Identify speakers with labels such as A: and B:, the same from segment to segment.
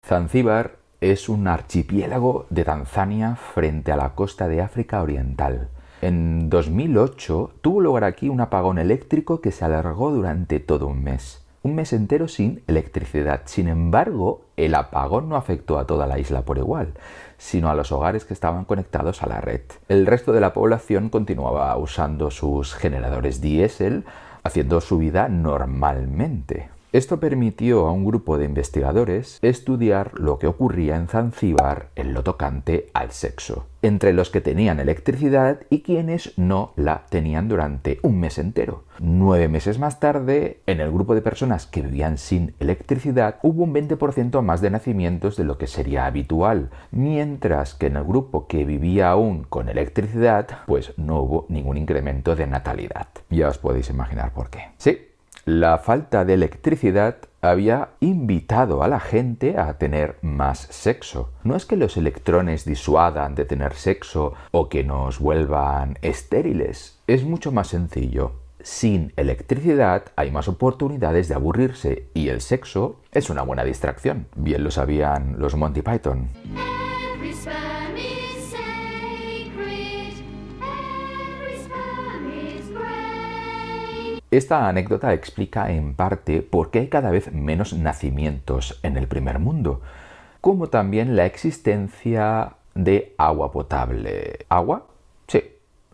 A: Zanzíbar es un archipiélago de Tanzania frente a la costa de África Oriental. En 2008 tuvo lugar aquí un apagón eléctrico que se alargó durante todo un mes. Un mes entero sin electricidad. Sin embargo, el apagón no afectó a toda la isla por igual, sino a los hogares que estaban conectados a la red. El resto de la población continuaba usando sus generadores diésel, haciendo su vida normalmente. Esto permitió a un grupo de investigadores estudiar lo que ocurría en Zanzíbar en lo tocante al sexo, entre los que tenían electricidad y quienes no la tenían durante un mes entero. 9 meses más tarde, en el grupo de personas que vivían sin electricidad, hubo un 20% más de nacimientos de lo que sería habitual, mientras que en el grupo que vivía aún con electricidad, pues no hubo ningún incremento de natalidad. Ya os podéis imaginar por qué. Sí. La falta de electricidad había invitado a la gente a tener más sexo. No es que los electrones disuadan de tener sexo o que nos vuelvan estériles. Es mucho más sencillo. Sin electricidad hay más oportunidades de aburrirse y el sexo es una buena distracción. Bien lo sabían los Monty Python. Esta anécdota explica en parte por qué hay cada vez menos nacimientos en el primer mundo, como también la existencia de agua potable. ¿Agua? Sí.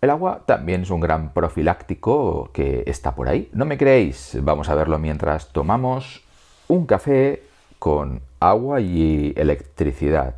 A: El agua también es un gran profiláctico que está por ahí. ¿No me creéis? Vamos a verlo mientras tomamos un café con agua y electricidad.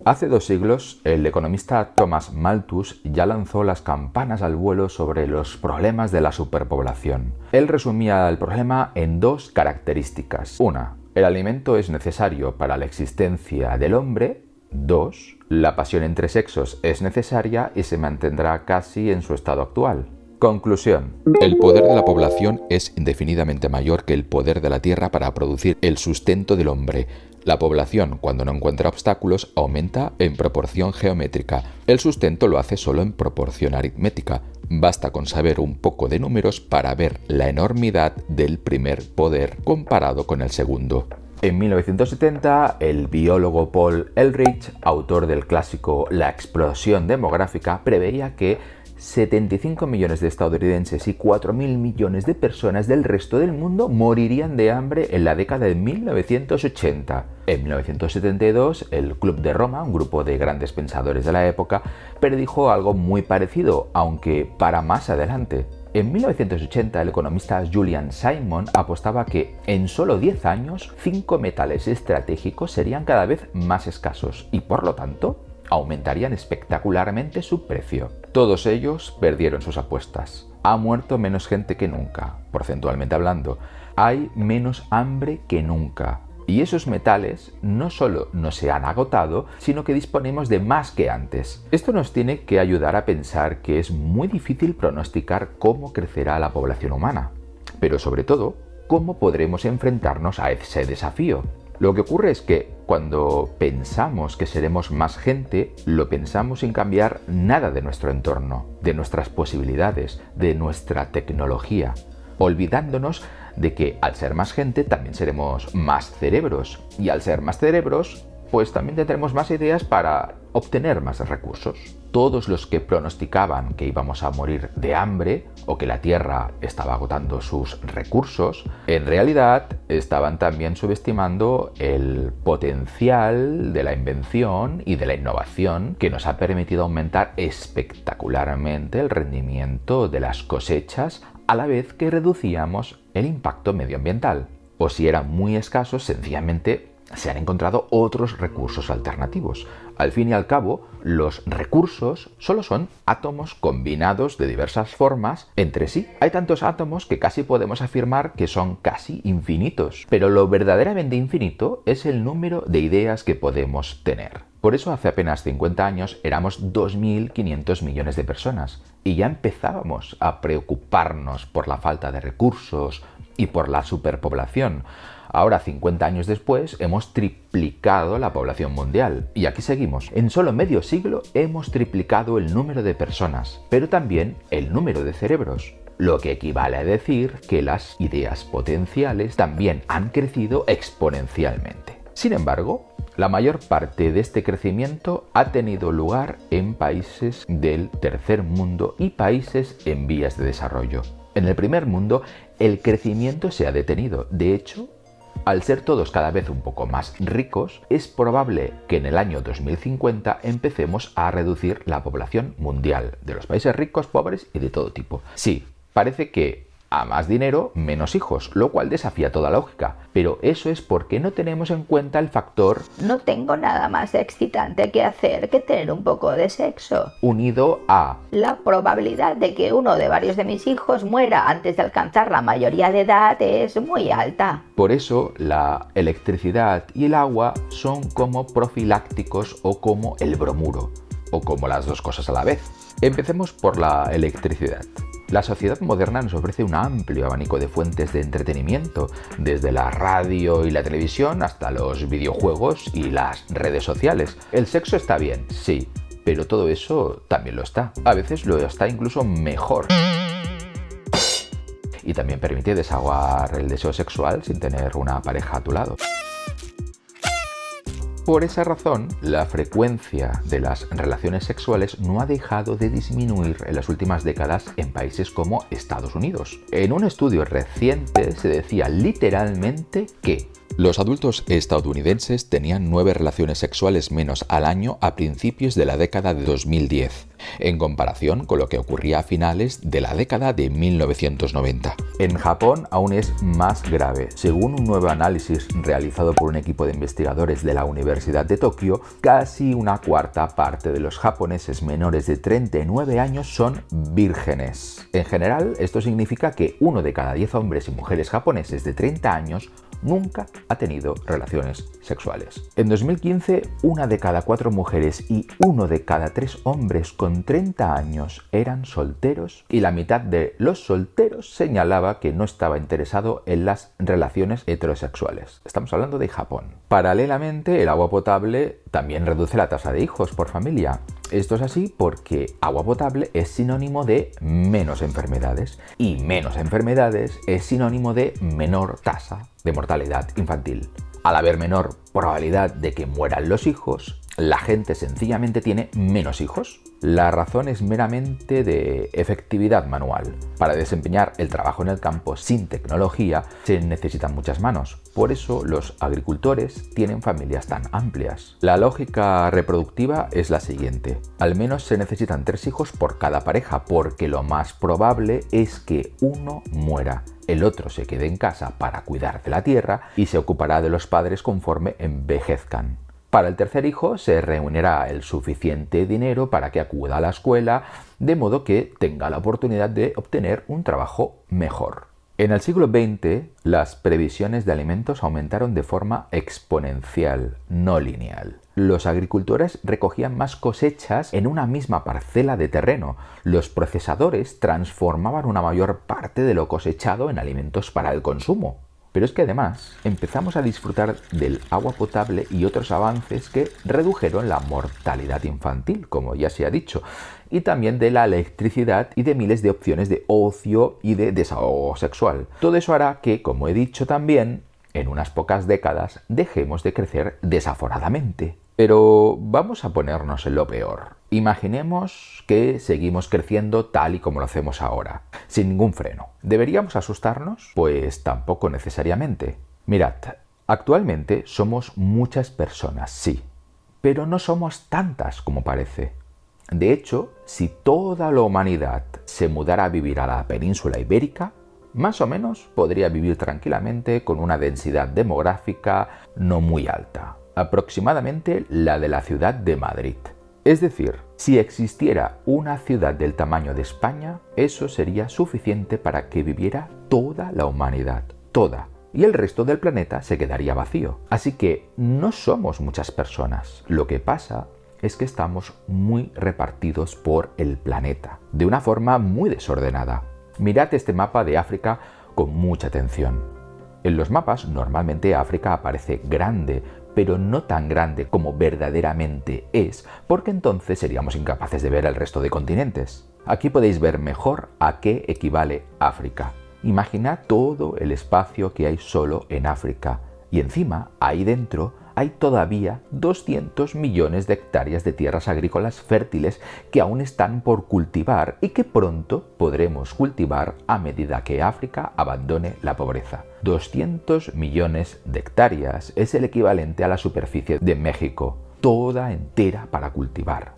A: Hace 2 siglos, el economista Thomas Malthus ya lanzó las campanas al vuelo sobre los problemas de la superpoblación. Él resumía el problema en 2 características. 1. El alimento es necesario para la existencia del hombre. 2. La pasión entre sexos es necesaria y se mantendrá casi en su estado actual. Conclusión. El poder de la población es indefinidamente mayor que el poder de la tierra para producir el sustento del hombre. La población, cuando no encuentra obstáculos, aumenta en proporción geométrica. El sustento lo hace solo en proporción aritmética. Basta con saber un poco de números para ver la enormidad del primer poder comparado con el segundo. En 1970, el biólogo Paul Ehrlich, autor del clásico La explosión demográfica, preveía que 75 millones de estadounidenses y 4.000 millones de personas del resto del mundo morirían de hambre en la década de 1980. En 1972, el Club de Roma, un grupo de grandes pensadores de la época, predijo algo muy parecido, aunque para más adelante. En 1980, el economista Julian Simon apostaba que en solo 10 años, 5 metales estratégicos serían cada vez más escasos y, por lo tanto, aumentarían espectacularmente su precio. Todos ellos perdieron sus apuestas. Ha muerto menos gente que nunca, porcentualmente hablando. Hay menos hambre que nunca. Y esos metales no solo no se han agotado, sino que disponemos de más que antes. Esto nos tiene que ayudar a pensar que es muy difícil pronosticar cómo crecerá la población humana, pero sobre todo, cómo podremos enfrentarnos a ese desafío. Lo que ocurre es que cuando pensamos que seremos más gente, lo pensamos sin cambiar nada de nuestro entorno, de nuestras posibilidades, de nuestra tecnología, olvidándonos de que al ser más gente también seremos más cerebros, y al ser más cerebros, pues también tendremos más ideas para obtener más recursos. Todos los que pronosticaban que íbamos a morir de hambre o que la Tierra estaba agotando sus recursos, en realidad estaban también subestimando el potencial de la invención y de la innovación que nos ha permitido aumentar espectacularmente el rendimiento de las cosechas a la vez que reducíamos el impacto medioambiental. O si eran muy escasos, sencillamente se han encontrado otros recursos alternativos. Al fin y al cabo, los recursos solo son átomos combinados de diversas formas entre sí. Hay tantos átomos que casi podemos afirmar que son casi infinitos, pero lo verdaderamente infinito es el número de ideas que podemos tener. Por eso hace apenas 50 años éramos 2.500 millones de personas y ya empezábamos a preocuparnos por la falta de recursos y por la superpoblación. Ahora, 50 años después, hemos triplicado la población mundial y aquí seguimos. En solo medio siglo hemos triplicado el número de personas, pero también el número de cerebros, lo que equivale a decir que las ideas potenciales también han crecido exponencialmente. Sin embargo, la mayor parte de este crecimiento ha tenido lugar en países del tercer mundo y países en vías de desarrollo. En el primer mundo, el crecimiento se ha detenido. De hecho, al ser todos cada vez un poco más ricos, es probable que en el año 2050 empecemos a reducir la población mundial, de los países ricos, pobres y de todo tipo. Sí, parece que a más dinero, menos hijos, lo cual desafía toda lógica. Pero eso es porque no tenemos en cuenta el factor
B: "no tengo nada más excitante que hacer que tener un poco de sexo",
A: unido a
B: la probabilidad de que uno de varios de mis hijos muera antes de alcanzar la mayoría de edad es muy alta.
A: Por eso la electricidad y el agua son como profilácticos o como el bromuro, o como las dos cosas a la vez. Empecemos por la electricidad. La sociedad moderna nos ofrece un amplio abanico de fuentes de entretenimiento, desde la radio y la televisión hasta los videojuegos y las redes sociales. El sexo está bien, sí, pero todo eso también lo está. A veces lo está incluso mejor. Y también permite desahogar el deseo sexual sin tener una pareja a tu lado. Por esa razón, la frecuencia de las relaciones sexuales no ha dejado de disminuir en las últimas décadas en países como Estados Unidos. En un estudio reciente se decía literalmente que los adultos estadounidenses tenían 9 relaciones sexuales menos al año a principios de la década de 2010, en comparación con lo que ocurría a finales de la década de 1990. En Japón aún es más grave. Según un nuevo análisis realizado por un equipo de investigadores de la Universidad de Tokio, casi una cuarta parte de los japoneses menores de 39 años son vírgenes. En general, esto significa que 1 de cada 10 hombres y mujeres japoneses de 30 años nunca ha tenido relaciones sexuales. En 2015, 1 de cada 4 mujeres y 1 de cada 3 hombres con 30 años eran solteros y la mitad de los solteros señalaba que no estaba interesado en las relaciones heterosexuales. Estamos hablando de Japón. Paralelamente, el agua potable también reduce la tasa de hijos por familia. Esto es así porque agua potable es sinónimo de menos enfermedades y menos enfermedades es sinónimo de menor tasa de mortalidad infantil. Al haber menor probabilidad de que mueran los hijos, la gente sencillamente tiene menos hijos. La razón es meramente de efectividad manual. Para desempeñar el trabajo en el campo sin tecnología se necesitan muchas manos. Por eso los agricultores tienen familias tan amplias. La lógica reproductiva es la siguiente. Al menos se necesitan 3 hijos por cada pareja, porque lo más probable es que uno muera. El otro se quede en casa para cuidar de la tierra y se ocupará de los padres conforme envejezcan. Para el tercer hijo se reunirá el suficiente dinero para que acuda a la escuela, de modo que tenga la oportunidad de obtener un trabajo mejor. En el siglo XX, las previsiones de alimentos aumentaron de forma exponencial, no lineal. Los agricultores recogían más cosechas en una misma parcela de terreno. Los procesadores transformaban una mayor parte de lo cosechado en alimentos para el consumo. Pero es que además empezamos a disfrutar del agua potable y otros avances que redujeron la mortalidad infantil, como ya se ha dicho, y también de la electricidad y de miles de opciones de ocio y de desahogo sexual. Todo eso hará que, como he dicho también, en unas pocas décadas dejemos de crecer desaforadamente. Pero vamos a ponernos en lo peor. Imaginemos que seguimos creciendo tal y como lo hacemos ahora, sin ningún freno. ¿Deberíamos asustarnos? Pues tampoco necesariamente. Mirad, actualmente somos muchas personas, sí, pero no somos tantas como parece. De hecho, si toda la humanidad se mudara a vivir a la península ibérica, más o menos podría vivir tranquilamente con una densidad demográfica no muy alta, aproximadamente la de la ciudad de Madrid. Es decir, si existiera una ciudad del tamaño de España, eso sería suficiente para que viviera toda la humanidad, toda, y el resto del planeta se quedaría vacío. Así que no somos muchas personas. Lo que pasa es que estamos muy repartidos por el planeta, de una forma muy desordenada. Mirad este mapa de África con mucha atención. En los mapas normalmente África aparece grande, pero no tan grande como verdaderamente es, porque entonces seríamos incapaces de ver el resto de continentes. Aquí podéis ver mejor a qué equivale África. Imaginad todo el espacio que hay solo en África, y encima, ahí dentro, hay todavía 200 millones de hectáreas de tierras agrícolas fértiles que aún están por cultivar y que pronto podremos cultivar a medida que África abandone la pobreza. 200 millones de hectáreas es el equivalente a la superficie de México, toda entera para cultivar.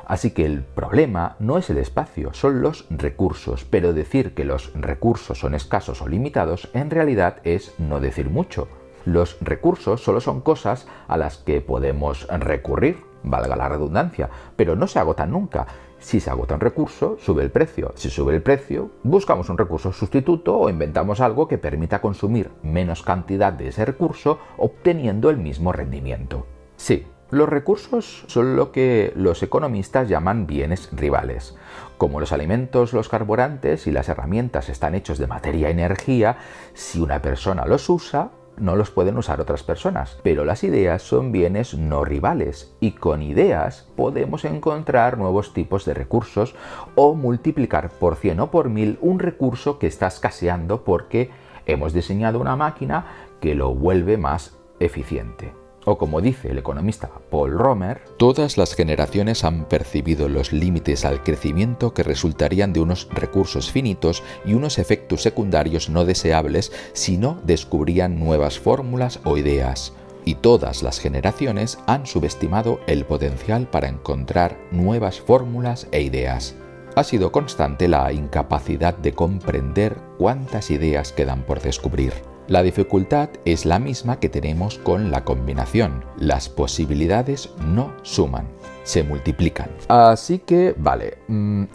A: Así que el problema no es el espacio, son los recursos, pero decir que los recursos son escasos o limitados en realidad es no decir mucho. Los recursos solo son cosas a las que podemos recurrir, valga la redundancia, pero no se agotan nunca. Si se agota un recurso, sube el precio. Si sube el precio, buscamos un recurso sustituto o inventamos algo que permita consumir menos cantidad de ese recurso, obteniendo el mismo rendimiento. Sí, los recursos son lo que los economistas llaman bienes rivales. Como los alimentos, los carburantes y las herramientas están hechos de materia y energía, si una persona los usa, no los pueden usar otras personas. Pero las ideas son bienes no rivales y con ideas podemos encontrar nuevos tipos de recursos o multiplicar por 100 o por 1000 un recurso que está escaseando porque hemos diseñado una máquina que lo vuelve más eficiente. O como dice el economista Paul Romer,
C: todas las generaciones han percibido los límites al crecimiento que resultarían de unos recursos finitos y unos efectos secundarios no deseables si no descubrían nuevas fórmulas o ideas. Y todas las generaciones han subestimado el potencial para encontrar nuevas fórmulas e ideas. Ha sido constante la incapacidad de comprender cuántas ideas quedan por descubrir. La dificultad es la misma que tenemos con la combinación. Las posibilidades no suman, se multiplican.
A: Así que, vale,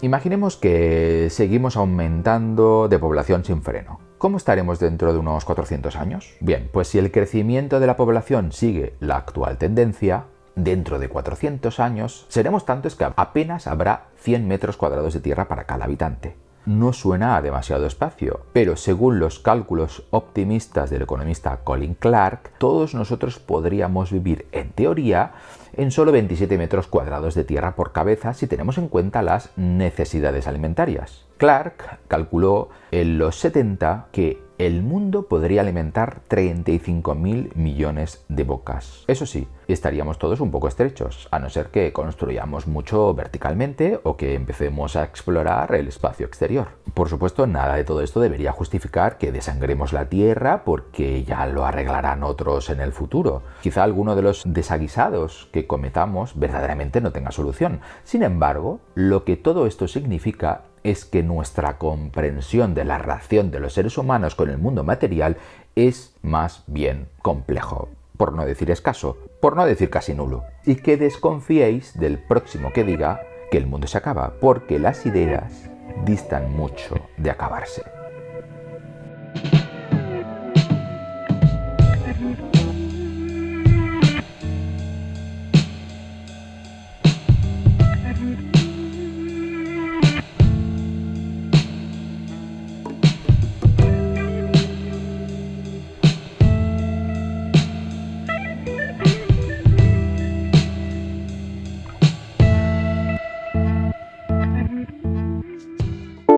A: imaginemos que seguimos aumentando de población sin freno. ¿Cómo estaremos dentro de unos 400 años? Bien, pues si el crecimiento de la población sigue la actual tendencia, dentro de 400 años seremos tantos que apenas habrá 100 metros cuadrados de tierra para cada habitante. No suena a demasiado espacio, pero según los cálculos optimistas del economista Colin Clark, todos nosotros podríamos vivir, en teoría, en solo 27 metros cuadrados de tierra por cabeza si tenemos en cuenta las necesidades alimentarias. Clark calculó en los 70 que el mundo podría alimentar 35.000 millones de bocas. Eso sí, estaríamos todos un poco estrechos, a no ser que construyamos mucho verticalmente o que empecemos a explorar el espacio exterior. Por supuesto, nada de todo esto debería justificar que desangremos la Tierra porque ya lo arreglarán otros en el futuro. Quizá alguno de los desaguisados que cometamos verdaderamente no tenga solución. Sin embargo, lo que todo esto significa es que nuestra comprensión de la relación de los seres humanos con el mundo material es más bien complejo, por no decir escaso, por no decir casi nulo. Y que desconfiéis del próximo que diga que el mundo se acaba, porque las ideas distan mucho de acabarse.